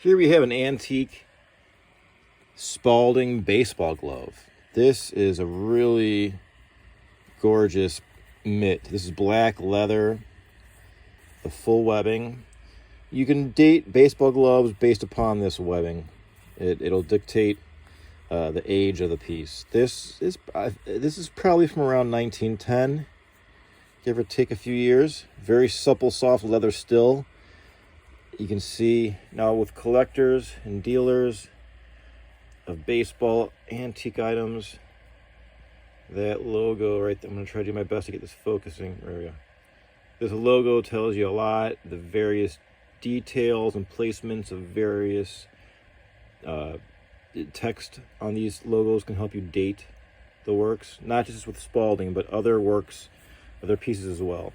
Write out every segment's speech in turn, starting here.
Here we have an antique Spalding baseball glove. This is a really gorgeous mitt. This is black leather, the full webbing. You can date baseball gloves based upon this webbing. It'll dictate the age of the piece. This is probably from around 1910, give or take a few years. Very supple, soft leather still. You can see now with collectors and dealers of baseball antique items, that logo right there. I'm going to try to do my best to get this focusing. There we go. This logo tells you a lot. The various details and placements of various text on these logos can help you date the works, not just with Spalding, but other works, other pieces as well.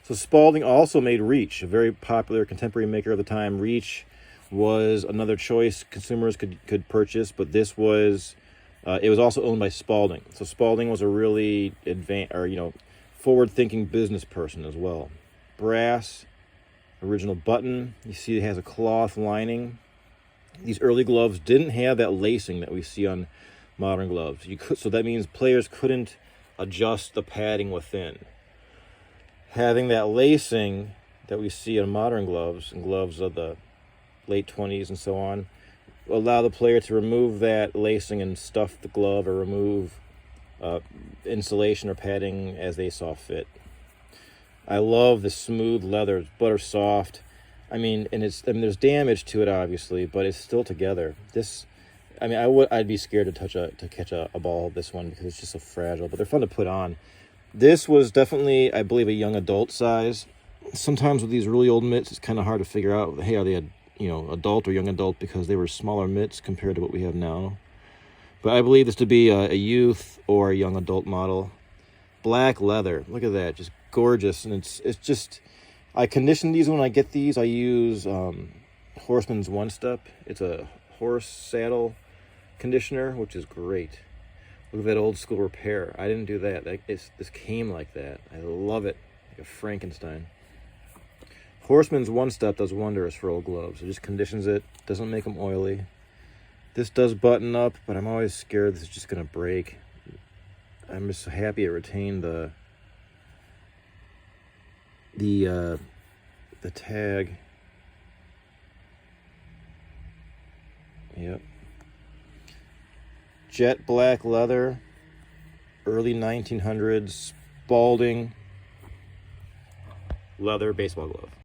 So Spalding also made Reach, a very popular contemporary maker of the time. Reach was another choice consumers could purchase, but this was it was also owned by Spalding. So Spalding was a really forward-thinking business person as well. Brass, original button. You see it has a cloth lining. These early gloves didn't have that lacing that we see on modern gloves. So that means players couldn't adjust the padding within. Having that lacing that we see on modern gloves and gloves of the late 20s and so on allow the player to remove that lacing and stuff the glove or remove insulation or padding as they saw fit. I love the smooth leather. It's butter soft. There's damage to it obviously, but it's still together. I'd be scared to catch a ball with this one because it's just so fragile, but they're fun to put on. This was definitely, I believe, a young adult size. Sometimes with these really old mitts, it's kind of hard to figure out, hey, are they adult or young adult, because they were smaller mitts compared to what we have now. But I believe this to be a youth or a young adult model. Black leather, look at that, just gorgeous. And it's just, I condition these when I get these. I use Horseman's One Step. It's a horse saddle conditioner, which is great. Look at that old school repair. I didn't do that. This came like that. I love it, like a Frankenstein. Horseman's One Step does wonders for old gloves. It just conditions it, doesn't make them oily. This does button up, but I'm always scared this is just gonna break. I'm just so happy it retained the tag. Yep. Jet black leather, early 1900s Spalding leather baseball glove.